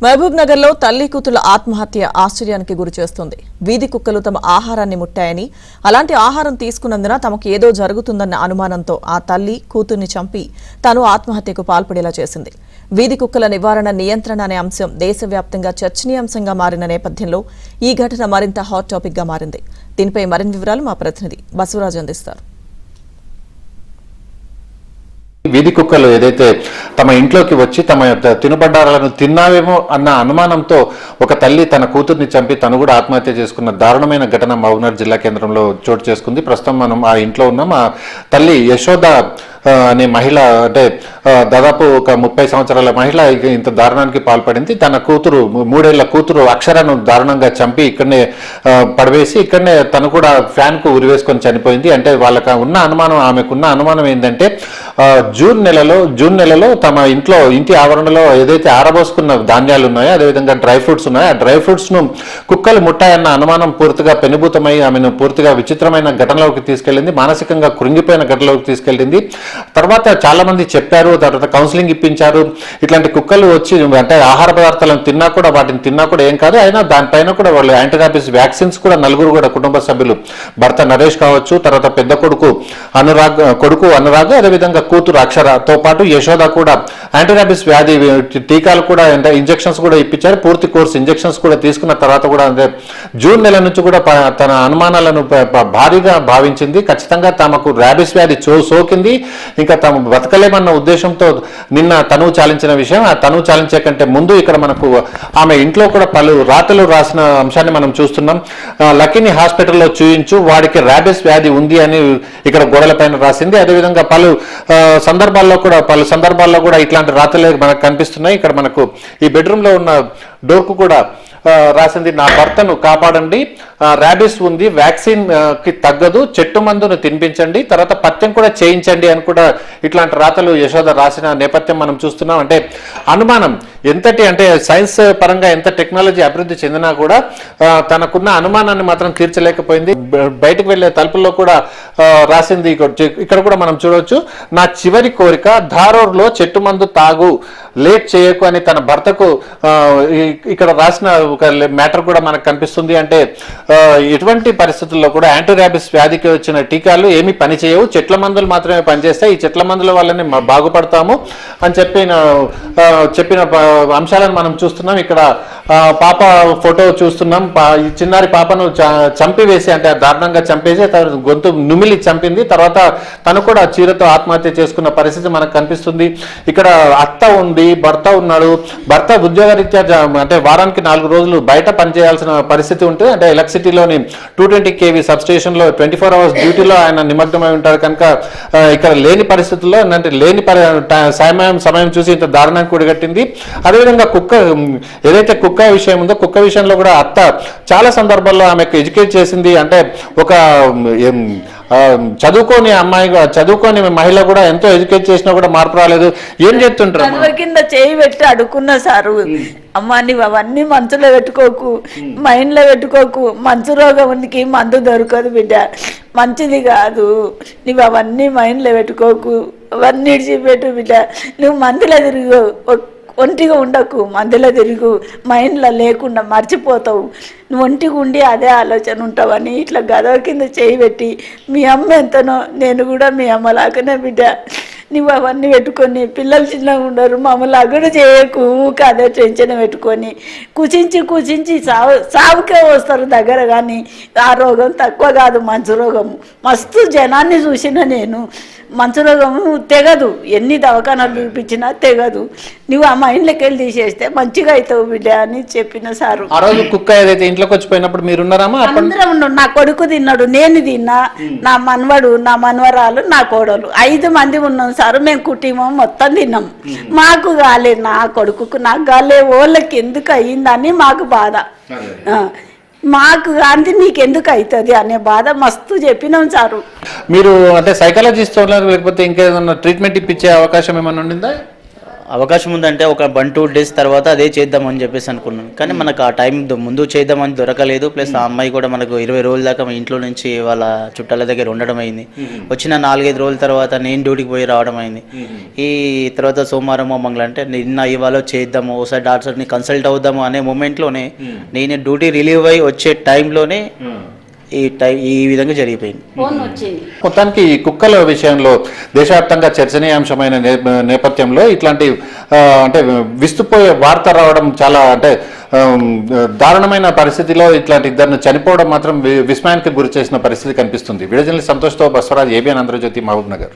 మహబూబ్ నగర్ లో తల్లి కూతుళ్ల ఆత్మహత్య ఆశ్చర్యానికి గురి చేస్తుంది. వీధి కుక్కలు తమ ఆహారాన్ని ముట్టాయని, అలాంటి ఆహారం తీసుకున్నందున తమకు ఏదో జరుగుతుందన్న అనుమానంతో ఆ తల్లి కూతుర్ని చంపి తాను ఆత్మహత్యకు పాల్పడేలా చేసింది. వీధి కుక్కల నివారణ నియంత్రణ అనే అంశం దేశవ్యాప్తంగా చర్చనీయాంశంగా మారిన నేపథ్యంలో ఈ ఘటన మరింత హాట్ టాపిక్ గా మారింది. దీనిపై మరిన్ని వివరాలు మా ప్రతినిధి బసవరాజు అందిస్తారు. వీధి కుక్కలు ఏదైతే తమ ఇంట్లోకి వచ్చి తమ తినుబండారాలను తిన్నావేమో అన్న అనుమానంతో ఒక తల్లి తన కూతుర్ని చంపి తను కూడా ఆత్మహత్య చేసుకున్న దారుణమైన ఘటన మహబూబ్నగర్ జిల్లా కేంద్రంలో చోటు చేసుకుంది. ప్రస్తుతం మనం ఆ ఇంట్లో ఉన్నాం. ఆ తల్లి యశోద అనే మహిళ, అంటే దాదాపు ఒక 30 సంవత్సరాల మహిళ ఇంత దారుణానికి పాల్పడింది. తన కూతురు 3 ఏళ్ల కూతురు అక్షరను దారుణంగా చంపి ఇక్కడనే పడవేసి ఇక్కడనే తను కూడా ఫ్యాన్ కు ఉరివేసుకొని చనిపోయింది. అంటే వాళ్ళకి ఉన్న అనుమానం, ఆమెకున్న అనుమానం ఏంటంటే జూన్ నెలలో తమ ఇంటి ఆవరణలో ఏదైతే ఆరబోసుకున్న ధాన్యాలు ఉన్నాయో, అదేవిధంగా డ్రై ఫ్రూట్స్ ఉన్నాయో, ఆ డ్రై ఫ్రూట్స్ ను కుక్కలు ముట్టాయన్న అనుమానం పూర్తిగా పెనుభూతమై ఆమెను పూర్తిగా విచిత్రమైన ఘటనలోకి తీసుకెళ్లింది. మానసికంగా కృంగిపోయిన ఘటనలోకి తీసుకెళ్లింది. తర్వాత చాలా మంది చెప్పారు, తర్వాత కౌన్సిలింగ్ ఇప్పించారు. ఇట్లాంటి కుక్కలు వచ్చి అంటే ఆహార పదార్థాలను వాటిని తిన్నా కూడా ఏం కాదు, అయినా దానిపైన కూడా వాళ్ళు యాంటీరాబిస్ వ్యాక్సిన్స్ కూడా నలుగురు కూడా కుటుంబ సభ్యులు, భర్త నరేష్ కావచ్చు, తర్వాత పెద్ద కొడుకు అనురాగ్, అదేవిధంగా కూతురు అక్షరతో పాటు యశోద కూడా యాంటీరాబిస్ వ్యాధి టీకాలు కూడా ఇంజెక్షన్స్ కూడా ఇప్పించారు. పూర్తి కోర్సు ఇంజెక్షన్స్ కూడా తీసుకున్న తర్వాత కూడా అంటే జూన్ నెల నుంచి కూడా తన అనుమానాలను భారీగా భావించింది. ఖచ్చితంగా తమకు ర్యాబిస్ వ్యాధి సోకింది, ఇంకా తాము బతకలేమన్న ఉద్దేశంతో నిన్న తనువు చాలించిన విషయం. ఆ తనువు చాలించే కంటే ముందు ఇక్కడ మనకు ఆమె ఇంట్లో కూడా పలు రాతలు రాసిన అంశాన్ని మనం చూస్తున్నాం. లక్కీని హాస్పిటల్లో చూయించు, వాడికి ర్యాబిస్ వ్యాధి ఉంది అని ఇక్కడ గోడలపైన రాసింది. అదేవిధంగా పలు సందర్భాల్లో కూడా ఇట్లాంటి రాతలే మనకు కనిపిస్తున్నాయి. ఇక్కడ మనకు ఈ బెడ్రూమ్ లో ఉన్న డోర్కు కూడా రాసింది, నా భర్తను కాపాడండి, ర్యాబిస్ ఉంది, వ్యాక్సిన్ కి తగ్గదు, చెట్టు మందును తినిపించండి, తర్వాత పత్యం కూడా చేయించండి అని కూడా ఇట్లాంటి రాతలు యశోద రాసిన నేపథ్యం మనం చూస్తున్నాం. అంటే అనుమానం ఎంతటి, అంటే సైన్స్ పరంగా ఎంత టెక్నాలజీ అభివృద్ధి చెందినా కూడా తనకున్న అనుమానాన్ని మాత్రం తీర్చలేకపోయింది. బయటకు వెళ్లే తలుపుల్లో కూడా రాసింది, ఇక్కడ కూడా మనం చూడవచ్చు, నా చివరి కోరిక ధారూర్లో చెట్టు మందు తాగు, లేట్ చేయకు అని తన భర్తకు ఇక్కడ రాసిన ఒక మ్యాటర్ కూడా మనకు కనిపిస్తుంది. అంటే ఎటువంటి పరిస్థితుల్లో కూడా యాంటీరాబిస్ వ్యాధికి వచ్చిన టీకాలు ఏమీ పనిచేయవు, చెట్ల మందులు మాత్రమే పనిచేస్తాయి, ఈ చెట్ల మందుల వల్లనే బాగుపడతాము అని చెప్పిన అంశాలను మనం చూస్తున్నాం. ఇక్కడ పాప ఫోటో చూస్తున్నాం. ఈ చిన్నారి పాపను చంపివేసి, అంటే దారుణంగా చంపేసి గొంతు నుమిలి చంపింది. తర్వాత తను కూడా చీరతో ఆత్మహత్య చేసుకున్న పరిస్థితి మనకు కనిపిస్తుంది. ఇక్కడ అత్త ఉంది, భర్త ఉన్నాడు. భర్త ఉద్యోగరీత్యా అంటే వారానికి 4 రోజులు బయట పనిచేయాల్సిన పరిస్థితి ఉంటుంది. అంటే ఎలక్ట్రిసిటీలోని 220 kV సబ్ స్టేషన్ లో 24 hours డ్యూటీలో ఆయన నిమగ్నమై ఉంటారు కనుక ఇక్కడ లేని పరిస్థితుల్లో, అంటే లేని సమయం చూసి ఇంత దారుణానికి కూడిగట్టింది. అదేవిధంగా ఏదైతే కుక్క విషయం ఉందో, కుక్క విషయంలో కూడా అత్త చాలా సందర్భాల్లో ఆమెకు ఎడ్యుకేట్ చేసింది. అంటే ఒక చదువుకోని మహిళ కూడా ఎంతో ఎడ్యుకేట్ చేసినా కూడా మార్పు రాలేదు. ఏం చెప్తుంటారు? కింద చేయి పెట్టి అడుక్కున్నా సారు, అమ్మా నువ్వు అవన్నీ మనసులో పెట్టుకోకు, మైండ్లో పెట్టుకోకు, మంచు రోగానికి మందు దొరకదు బిడ్డ, మంచిది కాదు, నువ్వు అవన్నీ మైండ్లో పెట్టుకోకు, అవన్నీ ఇడిచిపెట్టు బిడ్డ, నువ్వు మందులో తిరుగు, ఒంటిగా ఉండకు, మందులో తిరుగు, మైండ్లో లేకుండా మర్చిపోతావు, నువ్వు ఒంటిగా ఉండి అదే ఆలోచన ఉంటావని ఇట్లా గదవ కింద చేయి పెట్టి, మీ అమ్మ ఎంతనో నేను కూడా మీ అమ్మలాగానే బిడ్డ, నువ్వు అవన్నీ పెట్టుకొని, పిల్లలు చిన్నగా ఉండరు, మమ్మల్ని అగుడు చేయకు, అదే టెన్షన్ పెట్టుకొని కుచించి సావుకే వస్తారు దగ్గర. కానీ ఆ రోగం తక్కువ కాదు, మంచు రోగము. మస్తు జనాన్ని చూసిన నేను, మంచు రోగము తెగదు, ఎన్ని దవాఖానాలు చూపించినా తెగదు, నువ్వు ఆ మైండ్లోకి వెళ్ళి తీసేస్తే మంచిగా అవుతావు బిడ్డ అని చెప్పిన సారు. ఆ రోజు కుక్క ఏదైతే ఇంట్లోకి వచ్చిపోయినప్పుడు మీరున్నారామా? అందరం ఉన్నాడు. నా కొడుకు తిన్నాడు, నేను తిన్నా, నా మనవడు, నా మనవరాలు, నా కోడలు, 5 మంది ఉన్నాం సార్. మేము కుటుంబం మొత్తం తిన్నాం. మాకు కాలే, నా కొడుకుకు నాకు కాలే, వాళ్ళకి ఎందుకు అయ్యిందని మాకు బాధ, మాకు గాంధీ నీకెందుకు అవుతుంది అనే బాధ మస్తు చెప్పినాం సారు. మీరు అంటే సైకాలజిస్ట్ లేకపోతే ఇంకేదన్నా ట్రీట్మెంట్ ఇప్పించే అవకాశం ఏమన్నా ఉండిందా? అవకాశం ఉందంటే ఒక 1-2 డేస్ తర్వాత అదే చేద్దామని చెప్పేసి అనుకున్నాను. కానీ మనకు ఆ టైం ముందు చేద్దామని దొరకలేదు. ప్లస్ ఆ అమ్మాయి కూడా మనకు 20 రోజుల దాకా మా ఇంట్లో నుంచి వాళ్ళ చుట్టాల దగ్గర ఉండడం అయింది. వచ్చిన 4-5 రోజుల తర్వాత నేను డ్యూటీకి పోయి రావడం అయింది. ఈ తర్వాత సోమవారం మంగళ అంటే నిన్న ఇవాళ చేద్దాము, ఒకసారి డాక్టర్ని కన్సల్ట్ అవుదాము అనే మూమెంట్లోనే నేను డ్యూటీ రిలీవ్ అయ్యి వచ్చే టైంలోనే ఈ విధంగా జరిగిపోయింది. మొత్తానికి ఈ కుక్కల విషయంలో దేశవ్యాప్తంగా చర్చనీయాంశమైన నేపథ్యంలో ఇట్లాంటి అంటే విస్తుపోయే వార్త రావడం చాలా అంటే దారుణమైన పరిస్థితిలో ఇట్లాంటి ఇద్దరిని చనిపోవడం మాత్రం విస్మయానికి గురి చేసిన పరిస్థితి కనిపిస్తుంది. విడజల్లి సంతోష్తో బస్వరాజ్, ఏబిఎన్ ఆంధ్రజ్యోతి, మహబూబ్ నగర్.